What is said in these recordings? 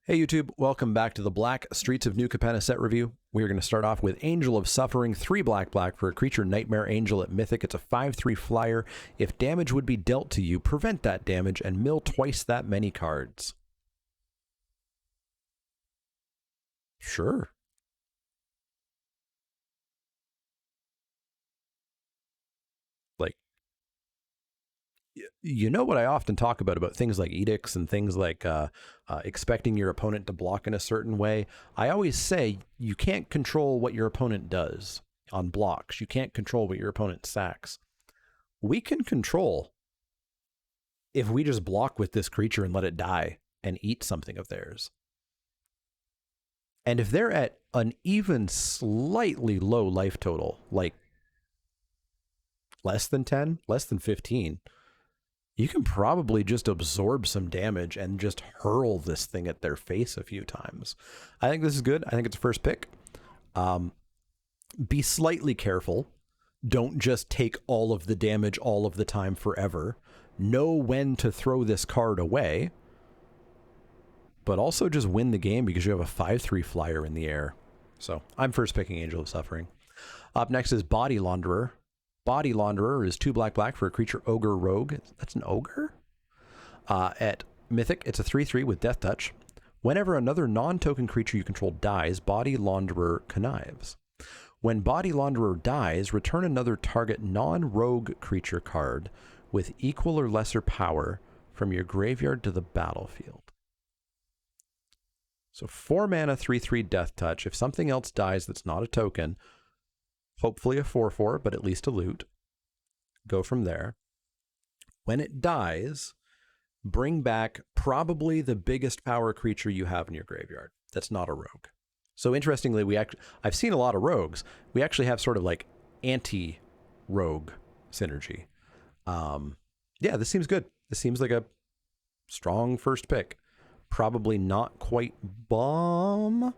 Hey YouTube, welcome back to the Black Streets of New Capenna set review. We are going to start off with Angel of Suffering, 3 black for a creature Nightmare Angel at Mythic. It's a 5/3 flyer. If damage would be dealt to you, prevent that damage and mill twice that many cards. Sure. Like, you know what I often talk about things like edicts and things like expecting your opponent to block in a certain way. I always say you can't control what your opponent does on blocks. You can't control what your opponent sacks. We can control if we just block with this creature and let it die and eat something of theirs. And if they're at an even slightly low life total, like less than 10, less than 15, you can probably just absorb some damage and just hurl this thing at their face a few times. I think this is good. I think it's a first pick. Be slightly careful. Don't just take all of the damage all of the time forever. Know when to throw this card away, but also just win the game because you have a 5/3 flyer in the air. So I'm first picking Angel of Suffering. Up next is Body Launderer. Body Launderer is 2 black for a creature Ogre Rogue. That's an ogre? At Mythic, it's a 3/3 with Death Touch. Whenever another non-token creature you control dies, Body Launderer connives. When Body Launderer dies, return another target non-rogue creature card with equal or lesser power from your graveyard to the battlefield. So 4 mana, 3/3 Death Touch. If something else dies that's not a token, hopefully a 4/4, but at least a loot. Go from there. When it dies, bring back probably the biggest power creature you have in your graveyard. That's not a rogue. So interestingly, I've seen a lot of rogues. We actually have sort of like anti-rogue synergy. Yeah, this seems good. This seems like a strong first pick. Probably not quite bomb,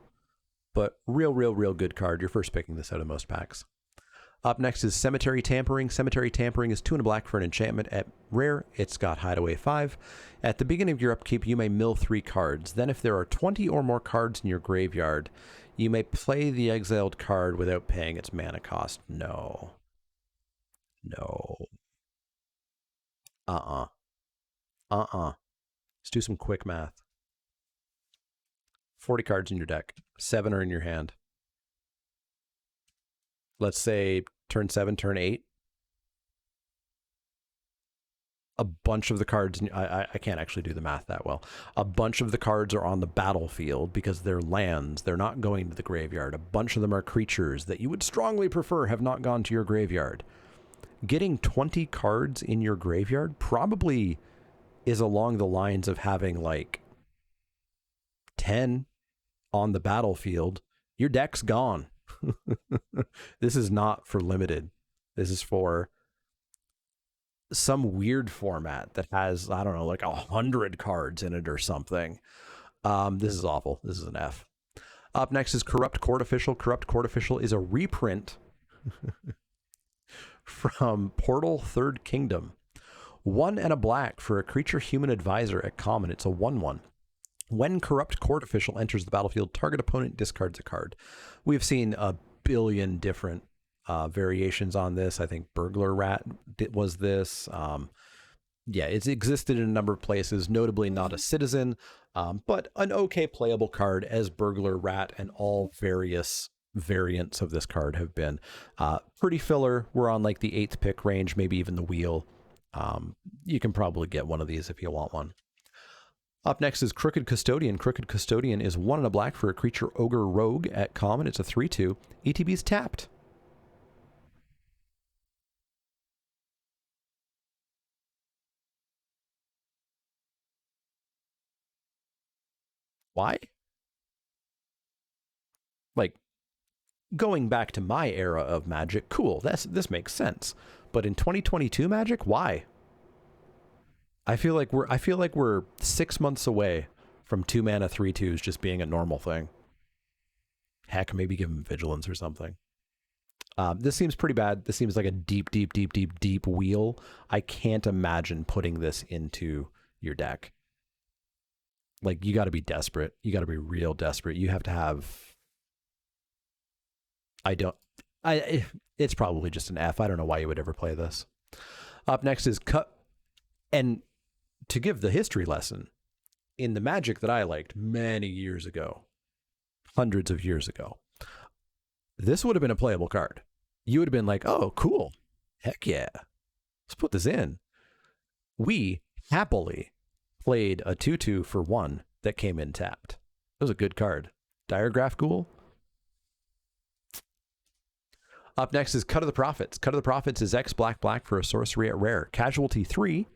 but real good card. You're first picking this out of most packs. Up next is Cemetery Tampering. Cemetery Tampering is 2 and a black for an enchantment. At rare, it's got Hideaway 5. At the beginning of your upkeep, you may mill 3 cards. Then if there are 20 or more cards in your graveyard, you may play the exiled card without paying its mana cost. No. Let's do some quick math. 40 cards in your deck. 7 are in your hand. Let's say turn 7, turn 8. A bunch of the cards, I can't actually do the math that well. A bunch of the cards are on the battlefield because they're lands. They're not going to the graveyard. A bunch of them are creatures that you would strongly prefer have not gone to your graveyard. Getting 20 cards in your graveyard probably is along the lines of having like 10 on the battlefield. Your deck's gone. This is not for limited. This is for some weird format that has, I don't know, like 100 cards in it or something. This is awful. This is an F. Up next is Corrupt Court Official. Corrupt Court Official is a reprint from Portal Third Kingdom. 1 and a black for a creature human advisor at common. It's a 1/1. When Corrupt Court Official enters the battlefield, target opponent discards a card. We've seen a billion different variations on this. I think Burglar Rat was this. Yeah, it's existed in a number of places, notably not a citizen, but an okay playable card as Burglar Rat, and all various variants of this card have been. Pretty filler. We're on like the 8th pick range, maybe even the wheel. You can probably get one of these if you want one. Up next is Crooked Custodian. Crooked Custodian is 1 and a black for a creature Ogre Rogue at common. It's a 3/2. ETB's tapped. Why? Like, going back to my era of Magic, cool. This makes sense. But in 2022 Magic, why? I feel like we're 6 months away from 2 mana 3/2s just being a normal thing. Heck, maybe give him Vigilance or something. This seems pretty bad. This seems like a deep wheel. I can't imagine putting this into your deck. Like, you got to be desperate. You got to be real desperate. You have to have. It's probably just an F. I don't know why you would ever play this. Up next is cut. And to give the history lesson, in the Magic that I liked many years ago, hundreds of years ago, this would have been a playable card. You would have been like, oh, cool. Heck yeah. Let's put this in. We happily played a 2/2 for 1 that came in tapped. It was a good card. Diregraph Ghoul. Up next is Cut of the Prophets. Cut of the Prophets is X black for a sorcery at rare. Casualty 3.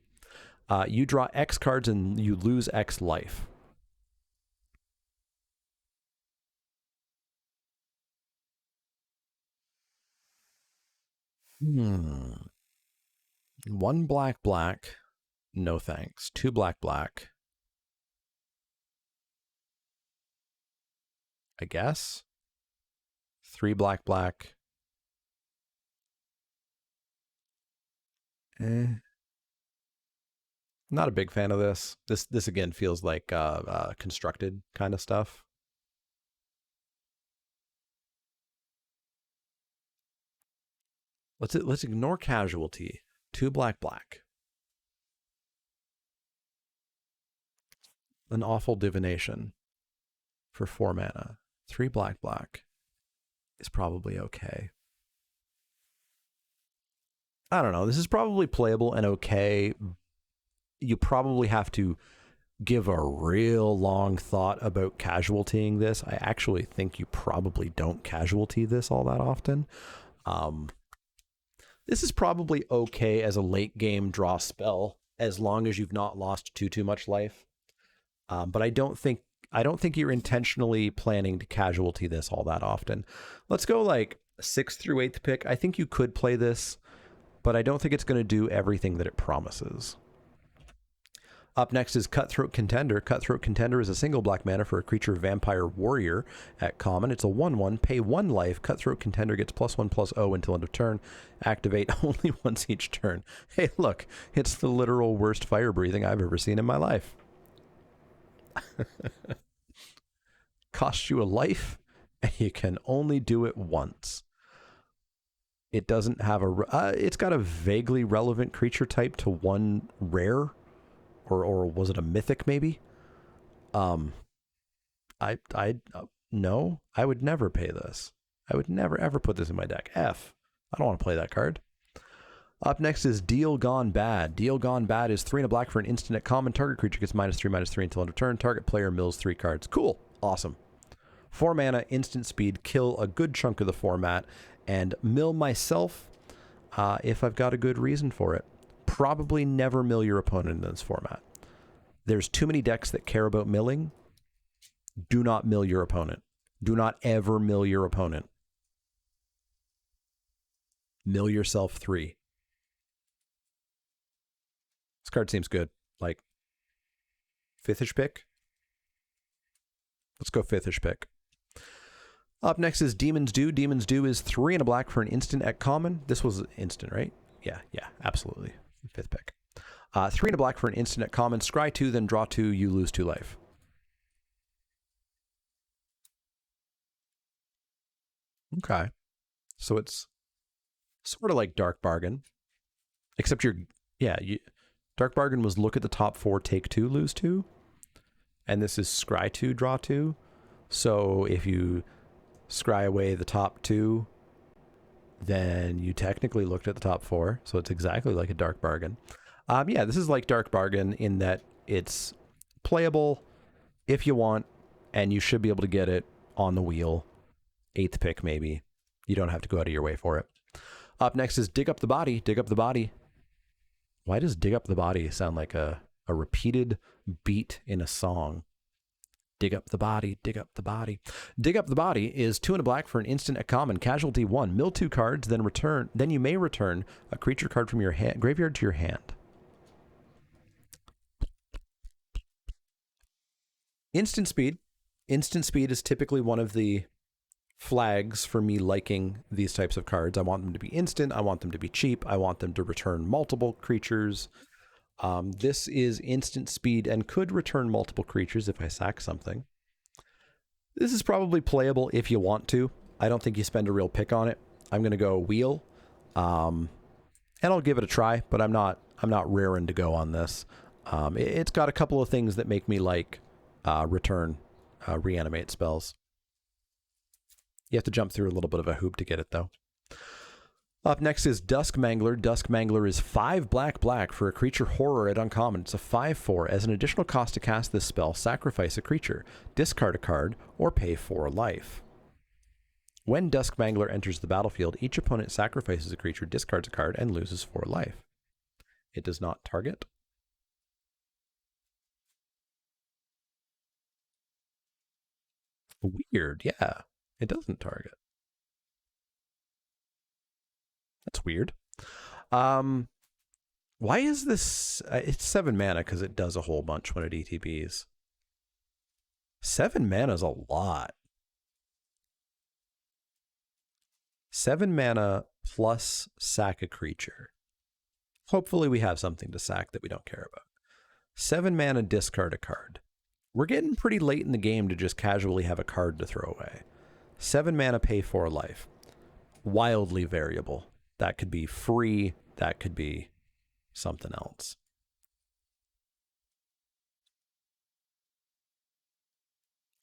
You draw X cards and you lose X life. One black. No thanks. 2 black. I guess. 3 black. Not a big fan of this. This again feels like constructed kind of stuff. Let's ignore casualty. 2 black. An awful divination for 4 mana. 3 black is probably okay. I don't know. This is probably playable and okay. You probably have to give a real long thought about casualtying this. I actually think you probably don't casualty this all that often. This is probably okay as a late game draw spell, as long as you've not lost too much life. But I don't think you're intentionally planning to casualty this all that often. Let's go like 6th through 8th pick. I think you could play this, but I don't think it's going to do everything that it promises. Up next is Cutthroat Contender. Cutthroat Contender is a single black mana for a creature vampire warrior at common. It's a 1/1. Pay 1 life. Cutthroat Contender gets +1/+0 until end of turn. Activate only once each turn. Hey, look, it's the literal worst fire breathing I've ever seen in my life. Costs you a life, and you can only do it once. It doesn't have it's got a vaguely relevant creature type to 1 rare. Or was it a mythic maybe? No, I would never pay this. I would never ever put this in my deck. F. I don't want to play that card. Up next is Deal Gone Bad. Deal Gone Bad is 3 and a black for an instant at common. Target creature gets -3/-3 until end of turn. Target player mills 3 cards. Cool. Awesome. 4 mana, instant speed, kill a good chunk of the format, and mill myself if I've got a good reason for it. Probably never mill your opponent in this format. There's too many decks that care about milling. Do not mill your opponent. Do not ever mill your opponent. Mill yourself 3. This card seems good. Like, 5th-ish pick? Let's go 5th-ish pick. Up next is Demon's Due. Demon's Due is 3 and a black for an instant at common. This was instant, right? Yeah, absolutely. 5th pick. 3 and a black for an instant at common. Scry 2, then draw 2. You lose 2 life. Okay. So it's sort of like Dark Bargain. Except Dark Bargain was look at the top 4, take 2, lose 2. And this is scry 2, draw 2. So if you scry away the top 2, then you technically looked at the top 4. So it's exactly like a Dark Bargain. This is like Dark Bargain in that it's playable if you want, and you should be able to get it on the wheel. 8th pick, maybe. You don't have to go out of your way for it. Up next is Dig Up the Body. Dig Up the Body. Why does Dig Up the Body sound like a repeated beat in a song? Dig up the body, dig up the body. Dig Up the Body is 2 and a black for an instant at common. Casualty 1. Mill 2 cards, then you may return a creature card from your graveyard to your hand. Instant speed. Instant speed is typically one of the flags for me liking these types of cards. I want them to be instant. I want them to be cheap. I want them to return multiple creatures. This is instant speed and could return multiple creatures if I sack something. This is probably playable if you want to. I don't think you spend a real pick on it. I'm going to go wheel, and I'll give it a try, but I'm not raring to go on this. It's got a couple of things that make me like return reanimate spells. You have to jump through a little bit of a hoop to get it, though. Up next is Dusk Mangler. Dusk Mangler is 5 black for a creature horror at uncommon. It's a 5/4. As an additional cost to cast this spell, sacrifice a creature, discard a card, or pay 4 life. When Dusk Mangler enters the battlefield, each opponent sacrifices a creature, discards a card, and loses 4 life. It does not target. Weird, yeah. It doesn't target. That's weird. Why is this? It's 7 mana because it does a whole bunch when it ETBs. 7 mana is a lot. 7 mana plus sack a creature. Hopefully we have something to sack that we don't care about. 7 mana, discard a card. We're getting pretty late in the game to just casually have a card to throw away. 7 mana, pay 4 life. Wildly variable. That could be free. That could be something else.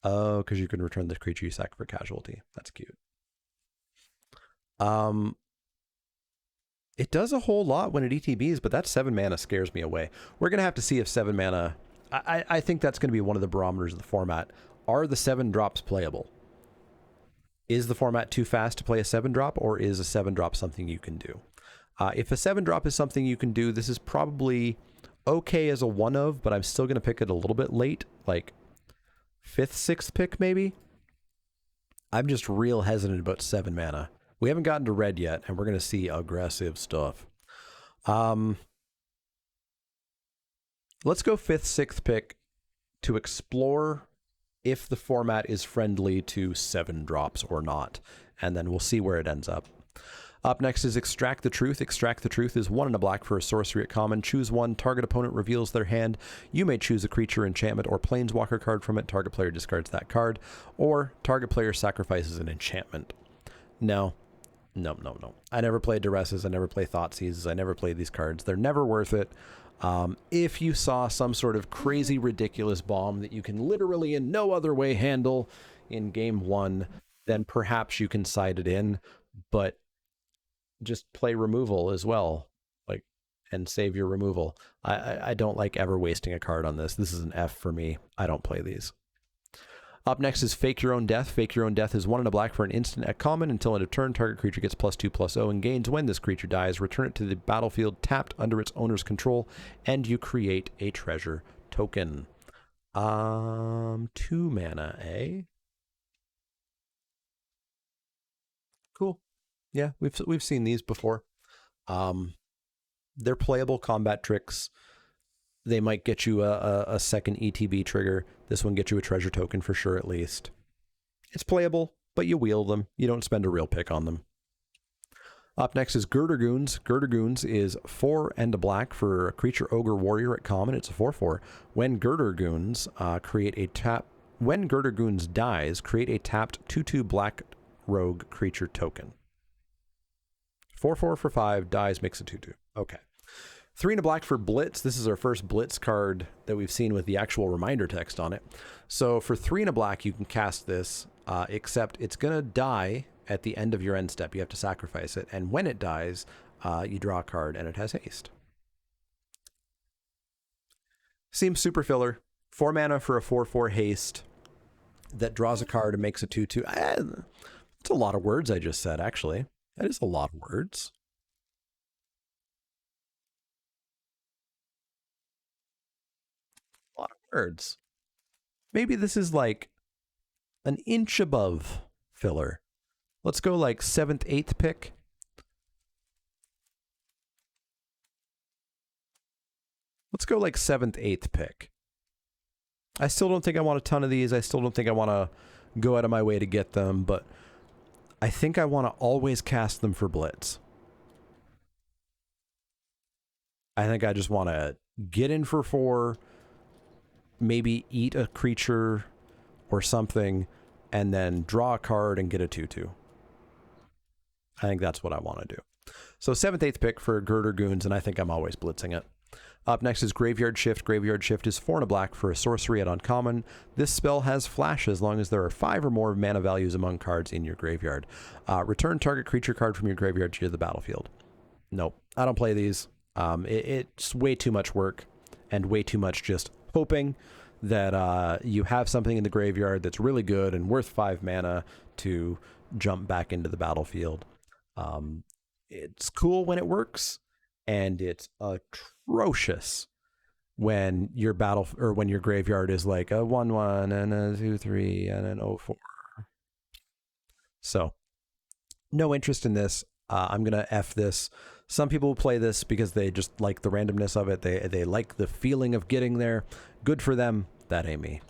Oh, because you can return the creature you sack for casualty. That's cute. It does a whole lot when it ETBs, but that 7 mana scares me away. We're going to have to see if 7 mana... I think that's going to be one of the barometers of the format. Are the 7 drops playable? Is the format too fast to play a 7 drop, or is a 7 drop something you can do? If a 7 drop is something you can do, this is probably okay as a one of, but I'm still going to pick it a little bit late, like 5th, 6th pick maybe. I'm just real hesitant about 7 mana. We haven't gotten to red yet, and we're going to see aggressive stuff. Let's go 5th, 6th pick to explore if the format is friendly to 7 drops or not, and then we'll see where it ends up. Up next is Extract the Truth. Extract the Truth is 1 and a black for a sorcery at common. Choose one. Target opponent reveals their hand. You may choose a creature, enchantment, or planeswalker card from it. Target player discards that card, or target player sacrifices an enchantment. No. I never play Duresses. I never play Thoughtseizes. I never play these cards. They're never worth it. If you saw some sort of crazy, ridiculous bomb that you can literally in no other way handle in game 1, then perhaps you can side it in, but just play removal as well, like, and save your removal. I don't like ever wasting a card on this. This is an F for me. I don't play these. Up next is Fake Your Own Death. Fake Your Own Death is 1 and a black for an instant at common. Until end of turn, target creature gets +2/+0 and gains. When this creature dies, return it to the battlefield tapped under its owner's control, and you create a treasure token. 2 mana, eh? Cool. Yeah, we've seen these before. They're playable combat tricks. They might get you a second ETB trigger. This one gets you a treasure token for sure, at least. It's playable, but you wheel them. You don't spend a real pick on them. Up next is Girder Goons. Girder Goons is 4 and a black for a creature ogre warrior at common. It's a 4/4. When Girder Goons when Girder Goons dies, create a tapped 2/2 black rogue creature token. 4/4 for 5, dies, makes a 2/2. Okay. 3 and a black for Blitz. This is our first Blitz card that we've seen with the actual reminder text on it. So for 3 and a black, you can cast this, except it's going to die at the end of your end step. You have to sacrifice it. And when it dies, you draw a card, and it has haste. Seems super filler. 4 mana for a 4/4 haste that draws a card and makes a 2/2. It's a lot of words I just said, actually. That is a lot of words. A lot of words. Maybe this is like an inch above filler. Let's go like 7th, 8th pick. Let's go like 7th, 8th pick. I still don't think I want a ton of these. I still don't think I want to go out of my way to get them, but I think I want to always cast them for Blitz. I think I just want to get in for 4, maybe eat a creature or something, and then draw a card and get a 2/2. I think that's what I want to do. So 7th, 8th pick for Girder Goons, and I think I'm always blitzing it. Up next is Graveyard Shift. Graveyard Shift is 4 and a black for a sorcery at uncommon. This spell has flash as long as there are 5 or more mana values among cards in your graveyard. Return target creature card from your graveyard to the battlefield. Nope, I don't play these. It's way too much work and way too much just hoping that you have something in the graveyard that's really good and worth 5 mana to jump back into the battlefield. It's cool when it works, and it's atrocious when your when your graveyard is like a 1/1 and a 2/3 and an 0/4. So no interest in this. I'm gonna F this. Some people play this because they just like the randomness of it. They like the feeling of getting there. Good for them. That ain't me.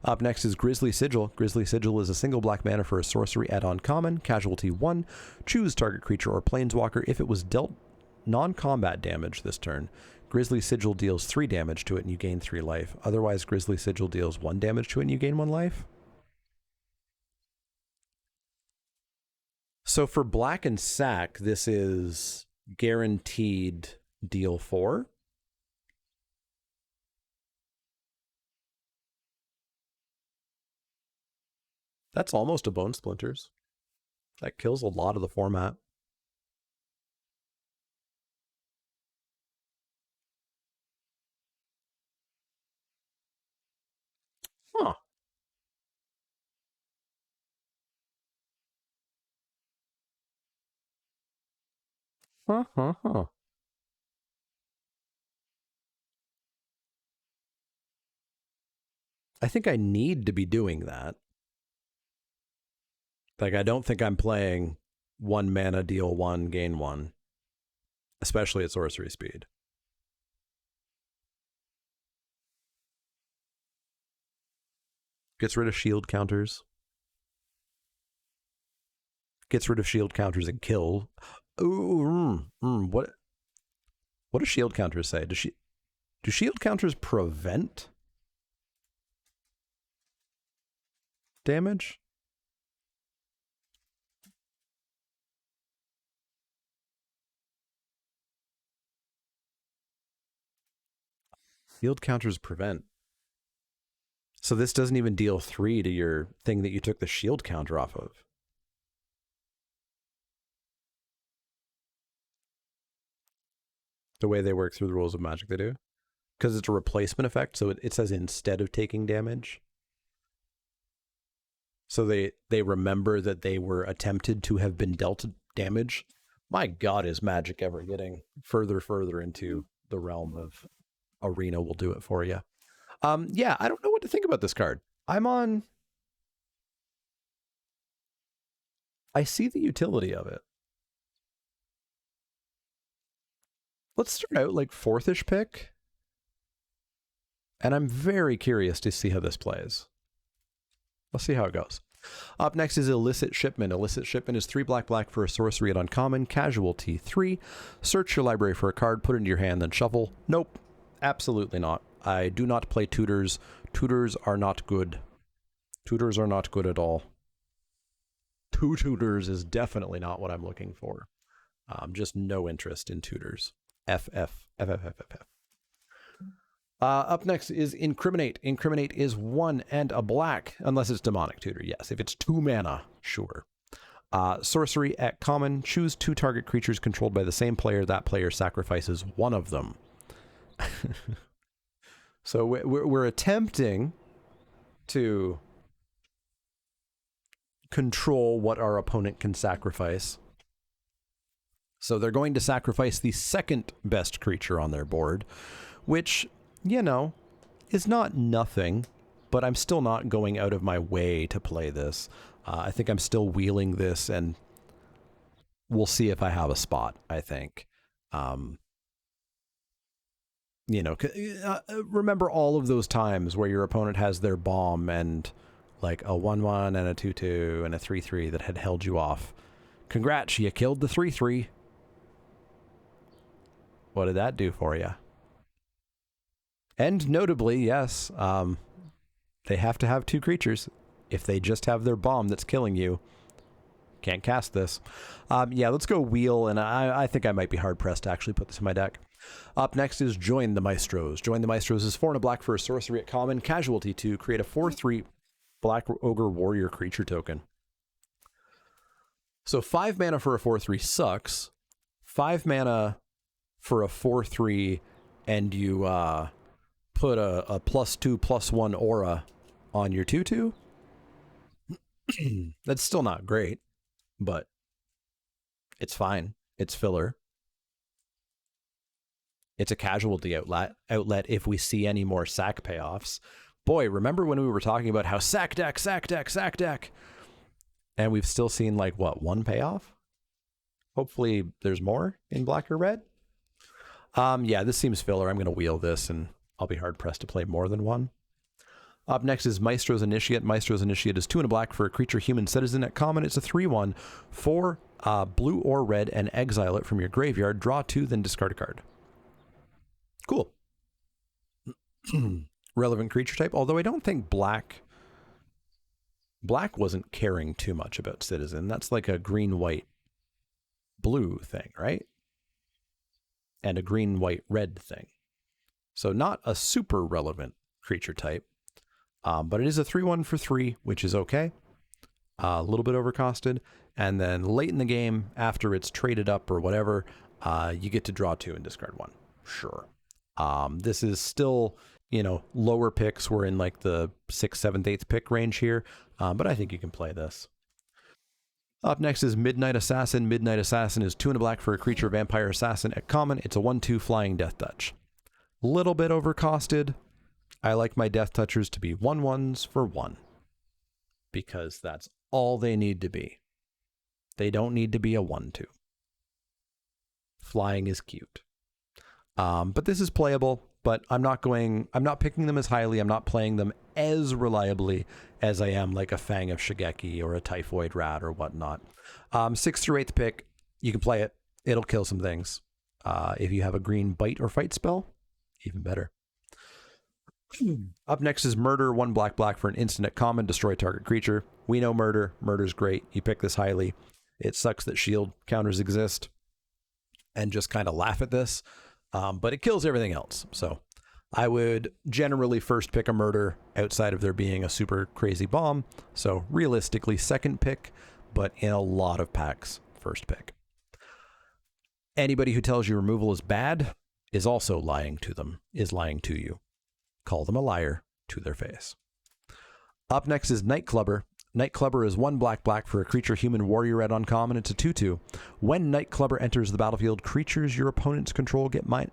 Up next is Grisly Sigil. Grisly Sigil is a single black mana for a sorcery at uncommon. Casualty 1. Choose target creature or planeswalker. If it was dealt non-combat damage this turn, Grisly Sigil deals 3 damage to it and you gain 3 life. Otherwise, Grisly Sigil deals 1 damage to it and you gain 1 life. So for black and sack, this is guaranteed deal 4. That's almost a Bone Splinters. That kills a lot of the format. Huh. Huh. I think I need to be doing that. Like, I don't think I'm playing 1 mana, deal 1, gain 1. Especially at sorcery speed. Gets rid of shield counters. Gets rid of shield counters and kill. Ooh, what do shield counters say? Do shield counters prevent damage? Shield counters prevent. So this doesn't even deal 3 to your thing that you took the shield counter off of. The way they work through the rules of Magic, they do. Because it's a replacement effect, so it says instead of taking damage. So they remember that they were attempted to have been dealt damage. My God, is Magic ever getting further into the realm of Arena will do it for you. Yeah, I don't know what to think about this card. I see the utility of it. Let's start out like 4th-ish pick. And I'm very curious to see how this plays. Let's see how it goes. Up next is Illicit Shipment. Illicit Shipment is 3 black for a sorcery at uncommon. Casualty 3. Search your library for a card, put it into your hand, then shuffle. Nope. Absolutely not. I do not play tutors. Tutors are not good. Tutors are not good at all. 2 tutors is definitely not what I'm looking for. Just no interest in tutors. F. Up next is Incriminate. Incriminate is 1 and a black, unless it's Demonic Tutor. Yes, if it's 2 mana, sure. Sorcery at common. Choose 2 target creatures controlled by the same player. That player sacrifices 1 of them. So we're attempting to control what our opponent can sacrifice. So they're going to sacrifice the 2nd best creature on their board, which, you know, is not nothing, but I'm still not going out of my way to play this. I think I'm still wheeling this, and we'll see if I have a spot, I think. You know, remember all of those times where your opponent has their bomb and like a 1/1 and a 2/2 and a 3/3 that had held you off. Congrats, you killed the 3/3. What did that do for you? And notably, yes, they have to have 2 creatures. If they just have their bomb that's killing you, can't cast this. Yeah, let's go wheel, and I think I might be hard-pressed to actually put this in my deck. Up next is Join the Maestros. Join the Maestros is 4 and a black for a sorcery at common. Casualty to create a 4/3 Black Ogre Warrior creature token. So 5 mana for a 4/3 sucks. 5 mana for a 4/3, and you put a +2/+1 aura on your 2/2. That's still not great, but it's fine. It's filler. It's a casualty outlet if we see any more sack payoffs. Boy, remember when we were talking about how sack deck, and we've still seen like what, 1 payoff? Hopefully there's more in black or red. Yeah, this seems filler. I'm going to wheel this, and I'll be hard pressed to play more than 1. Up next is Maestros Initiate. Maestros Initiate is 2 and a black for a creature human citizen at common. It's a 3/1 for blue or red, and exile it from your graveyard. Draw 2, then discard a card. Cool. Relevant creature type, although I don't think black wasn't caring too much about citizen. That's like a green, white, blue thing, right? And a green, white, red thing. So not a super relevant creature type, but it is a 3/1 for 3, which is okay. A little bit overcosted. And then late in the game, after it's traded up or whatever, you get to draw 2 and discard 1. Sure. This is still, lower picks. We're in like the 6th, 7th, 8th pick range here, but I think you can play this. Up next is Midnight Assassin. Midnight Assassin is 2 and a black for a creature vampire assassin at common. It's a 1/2 flying death touch. Little bit overcosted. I like my death touchers to be 1/1s for 1, because that's all they need to be. They don't need to be a 1/2. Flying is cute. But this is playable, but I'm not picking them as highly. I'm not playing them as reliably as I am like a Fang of Shigeki or a Typhoid Rat or whatnot. 6th through 8th pick, you can play it. It'll kill some things. If you have a green bite or fight spell, even better. Up next is Murder. 1 black for an instant at common. Destroy target creature. We know Murder. Murder's great. You pick this highly. It sucks that shield counters exist, and just kind of laugh at this. But it kills everything else. So I would generally first pick a Murder outside of there being a super crazy bomb. So realistically, 2nd pick, but in a lot of packs, 1st pick. Anybody who tells you removal is bad is also lying to them, is lying to you. Call them a liar to their face. Up next is Nightclubber. Nightclubber is 1 black for a creature human warrior red uncommon. It's a 2/2. When Nightclubber enters the battlefield, creatures your opponents control get When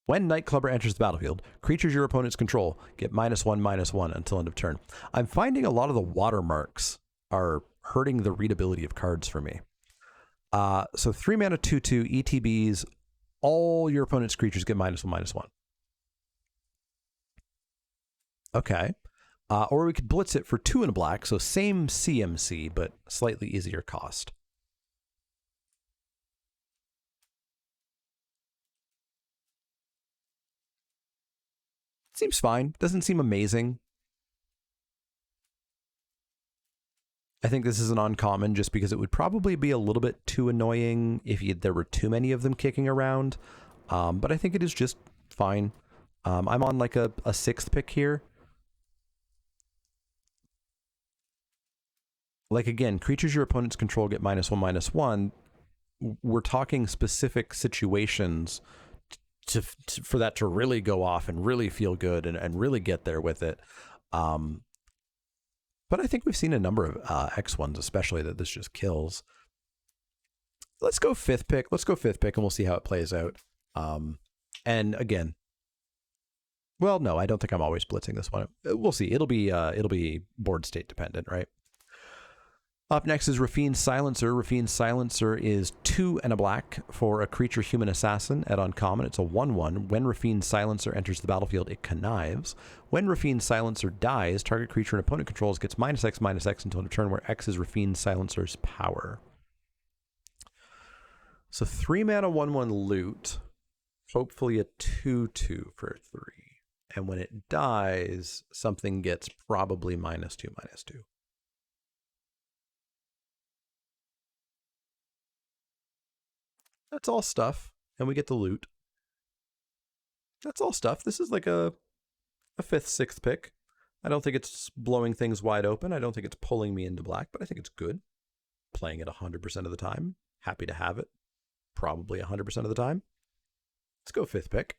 Nightclubber enters the battlefield, creatures your opponents control get -1/-1 until end of turn. I'm finding a lot of the watermarks are hurting the readability of cards for me. So 3 mana 2/2 ETBs, all your opponent's creatures get -1/-1. Okay. Or we could blitz it for 2 and a black, so same CMC, but slightly easier cost. Seems fine. Doesn't seem amazing. I think this is an uncommon just because it would probably be a little bit too annoying if there were too many of them kicking around. But I think it is just fine. I'm on like a 6th pick here. Like, again, creatures your opponents control get -1/-1. We're talking specific situations for that to really go off and really feel good and really get there with it. But I think we've seen a number of X ones, especially, that this just kills. Let's go 5th pick. Let's go 5th pick, and we'll see how it plays out. And again, well, no, I don't think I'm always blitzing this one. We'll see. It'll be board state dependent, right? Up next is Raffine's Silencer. Raffine's Silencer is 2 and a black for a creature human assassin at uncommon. It's a 1/1. When Raffine's Silencer enters the battlefield, it connives. When Raffine's Silencer dies, target creature an opponent controls gets -X/-X until end of turn, where X is Raffine's Silencer's power. So 3 mana 1/1 loot hopefully a 2/2 for 3. And when it dies, something gets probably -2/-2. That's all stuff. And we get the loot. That's all stuff. This is like a 5th, 6th pick. I don't think it's blowing things wide open. I don't think it's pulling me into black, but I think it's good. Playing it 100% of the time. Happy to have it. Probably 100% of the time. Let's go 5th pick.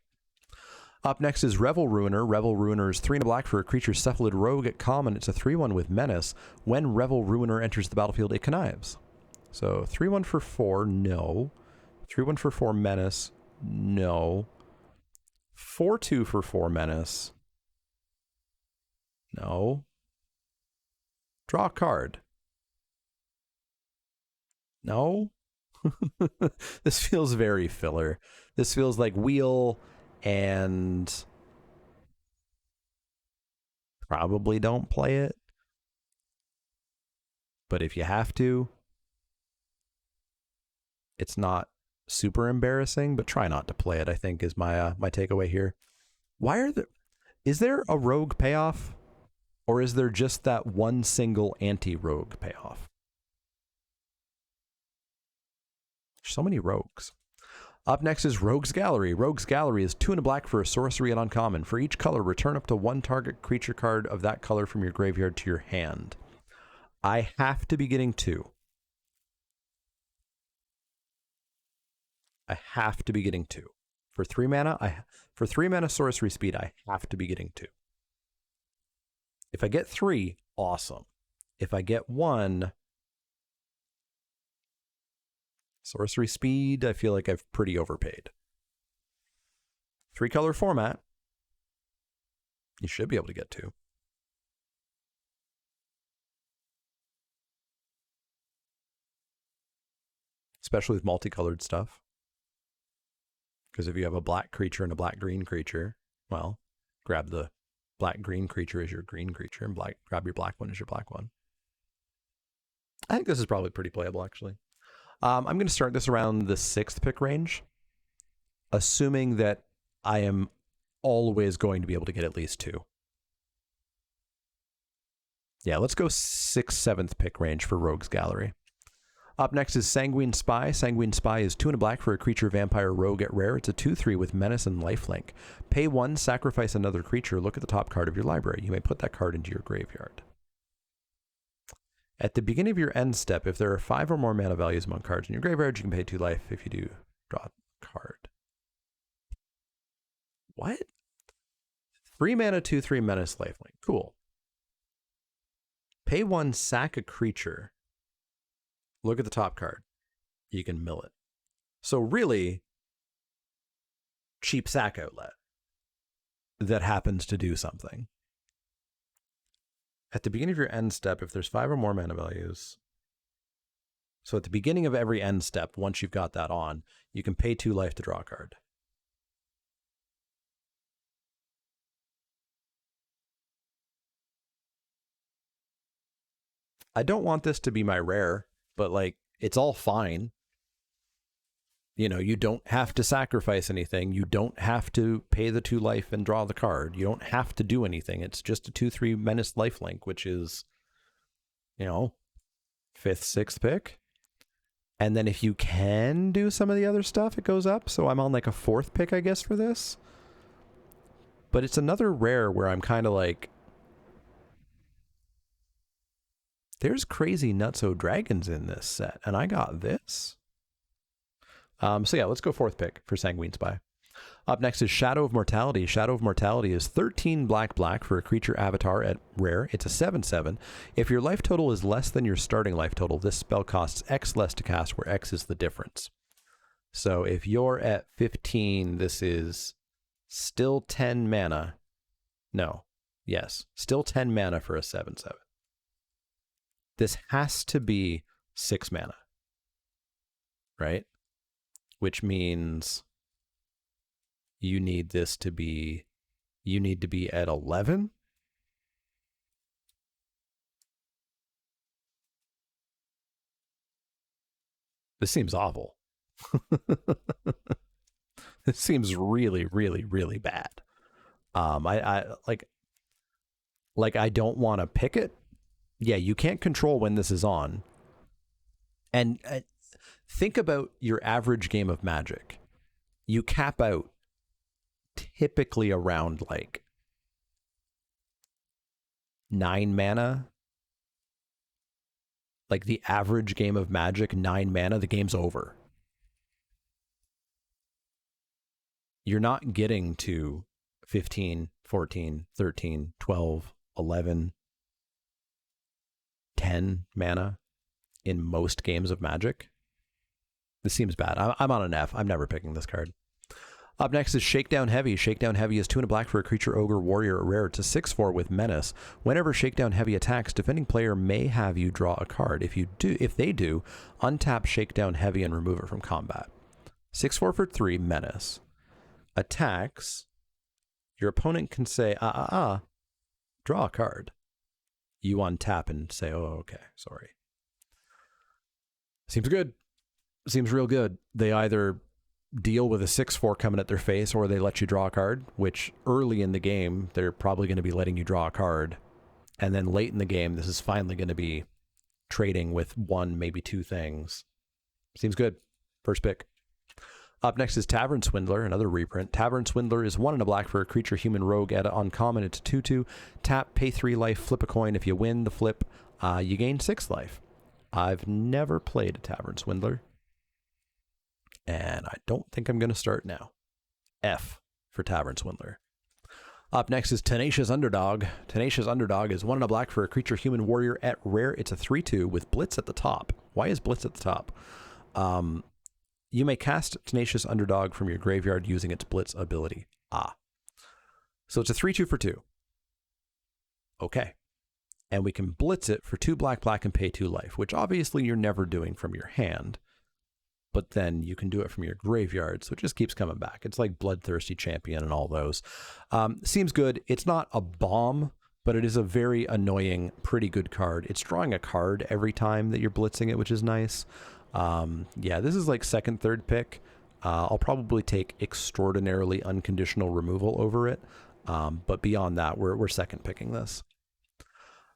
Up next is Revel Ruiner. Revel Ruiner is 3 and a black for a creature Cephalid Rogue at common. It's a 3/1 with Menace. When Revel Ruiner enters the battlefield, it connives. So 3/1 for 4, no. 3/1 for 4 Menace, no. 4/2 for 4 Menace, no. Draw a card. No. This feels very filler. This feels like wheel and probably don't play it. But if you have to, it's not super embarrassing, but try not to play it, I think, is my my takeaway here. Is there a rogue payoff? Or is there just that one single anti-rogue payoff? There's so many rogues. Up next is Rogue's Gallery. Rogue's Gallery is 2 and a black for a sorcery and uncommon. For each color, return up to 1 target creature card of that color from your graveyard to your hand. I have to be getting 2. I have to be getting 2. For 3 mana, for 3 mana sorcery speed, I have to be getting 2. If I get 3, awesome. If I get 1, sorcery speed, I feel like I've pretty overpaid. 3-color format, you should be able to get 2. Especially with multicolored stuff. Because if you have a black creature and a black-green creature, well, grab the black-green creature as your green creature and grab your black one as your black one. I think this is probably pretty playable, actually. I'm going to start this around the 6th pick range, assuming that I am always going to be able to get at least 2. Yeah, let's go 6th, 7th pick range for Rogue's Gallery. Up next is Sanguine Spy. Sanguine Spy is 2 and a black for a creature vampire rogue at rare. It's a 2/3 with Menace and Lifelink. Pay 1, sacrifice another creature, look at the top card of your library. You may put that card into your graveyard. At the beginning of your end step, if there are 5 or more mana values among cards in your graveyard, you can pay 2 life. If you do, draw a card. What? 3 mana, 2/3 Menace, Lifelink. Cool. Pay 1, sack a creature. Look at the top card. You can mill it. So really, cheap sack outlet that happens to do something. At the beginning of your end step, if there's 5 or more mana values, so at the beginning of every end step, once you've got that on, you can pay 2 life to draw a card. I don't want this to be my rare, but like, it's all fine. You know, you don't have to sacrifice anything. You don't have to pay the 2 life and draw the card. You don't have to do anything. It's just a 2/3 Menace Lifelink, which is, you know, 5th, 6th pick. And then if you can do some of the other stuff, it goes up. So I'm on like a 4th pick, I guess, for this. But it's another rare where I'm kind of like, there's crazy nutso dragons in this set, and I got this. So yeah, let's go 4th pick for Sanguine Spy. Up next is Shadow of Mortality. Shadow of Mortality is 13 black for a creature avatar at rare. It's a 7/7. If your life total is less than your starting life total, this spell costs X less to cast, where X is the difference. So if you're at 15, this is still 10 mana. No. Yes. Still 10 mana for a 7/7. This has to be 6 mana. Right? Which means you need this to be, you need to be at 11. This seems awful. This seems really, really, really bad. I like I don't want to pick it. Yeah, you can't control when this is on. And think about your average game of Magic. You cap out typically around like 9 mana. Like the average game of Magic, 9 mana, the game's over. You're not getting to 15, 14, 13, 12, 11, 10 mana in most games of Magic. This seems bad. I'm on an F. I'm never picking this card. Up next is Shakedown Heavy. Shakedown Heavy is 2 and a black for a creature, ogre, warrior, rare. It's a 6/4 with menace. Whenever Shakedown Heavy attacks, defending player may have you draw a card. If they do, untap Shakedown Heavy and remove it from combat. 6/4 for 3, menace. Attacks. Your opponent can say, draw a card. You untap and say, oh, okay, sorry. Seems good. Seems real good. They either deal with a 6/4 coming at their face, or they let you draw a card, which early in the game, they're probably going to be letting you draw a card. And then late in the game, this is finally going to be trading with 1, maybe 2 things. Seems good. First pick. Up next is Tavern Swindler, another reprint. Tavern Swindler is 1 and a black for a creature, human, rogue. At uncommon, it's a 2/2. Tap, pay 3 life, flip a coin. If you win the flip, you gain 6 life. I've never played a Tavern Swindler, and I don't think I'm going to start now. F for Tavern Swindler. Up next is Tenacious Underdog. Tenacious Underdog is 1 and a black for a creature, human, warrior. At rare, it's a 3/2 with Blitz at the top. Why is Blitz at the top? You may cast Tenacious Underdog from your graveyard using its Blitz ability. So it's a 3/2 for 2. Okay. And we can Blitz it for 2 black, and pay 2 life, which obviously you're never doing from your hand. But then you can do it from your graveyard, so it just keeps coming back. It's like Bloodthirsty Champion and all those. Seems good. It's not a bomb, but it is a very annoying, pretty good card. It's drawing a card every time that you're blitzing it, which is nice. Yeah, this is like second, third pick. I'll probably take Extraordinarily Unconditional Removal over it. But beyond that, we're second picking this.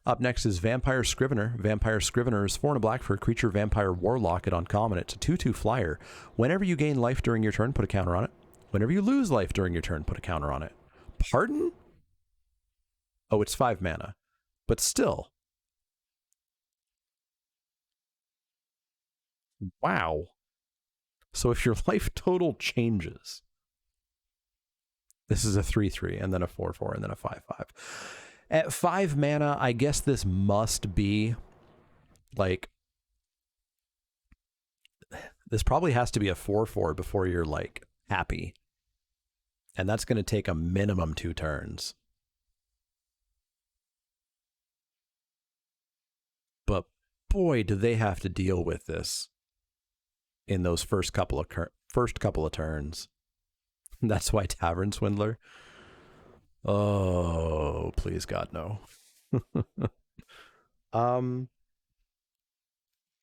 Up next is Vampire Scrivener. Vampire Scrivener is 4 and a black for a creature, vampire, warlock. At uncommon, it's a 2/2 flyer. Whenever you gain life during your turn, put a counter on it. Whenever you lose life during your turn, put a counter on it. Pardon? Oh, it's 5 mana. But still. Wow. So if your life total changes, this is a 3/3, and then a 4/4, and then a 5/5. At 5 mana, I guess this must be like, this probably has to be a 4/4 before you're like happy. And that's going to take a minimum 2 turns. But boy, do they have to deal with this in those first couple of turns. That's why Tavern Swindler. Oh, please God, no.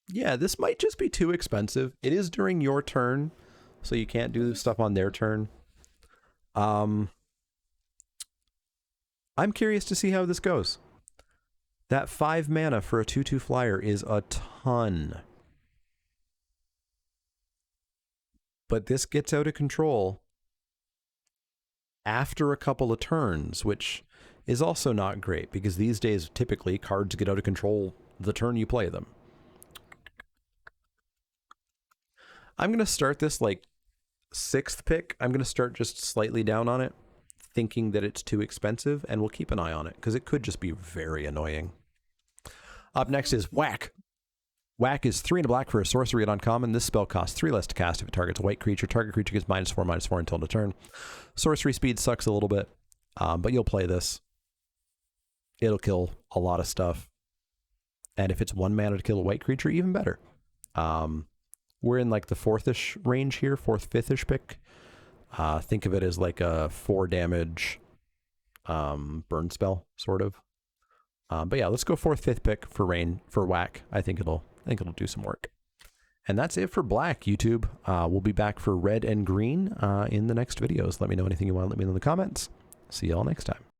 Yeah, this might just be too expensive. It is during your turn, so you can't do stuff on their turn. I'm curious to see how this goes. That 5 mana for a 2/2 flyer is a ton. But this gets out of control after a couple of turns, which is also not great, because these days, typically, cards get out of control the turn you play them. I'm going to start this like 6th pick. I'm going to start just slightly down on it, thinking that it's too expensive, and we'll keep an eye on it, because it could just be very annoying. Up next is Whack. Whack is 3 and a black for a sorcery at uncommon. This spell costs 3 less to cast if it targets a white creature. Target creature gets -4/-4 until end of turn. Sorcery speed sucks a little bit, but you'll play this. It'll kill a lot of stuff. And if it's 1 mana to kill a white creature, even better. We're in like the 4th-ish range here, 4th, 5th-ish pick. Think of it as like a 4 damage burn spell, sort of. But yeah, let's go 4th, 5th pick for Whack. I think it'll do some work. And that's it for black, YouTube. We'll be back for red and green in the next videos. Let me know anything you want to let me know in the comments. See y'all next time.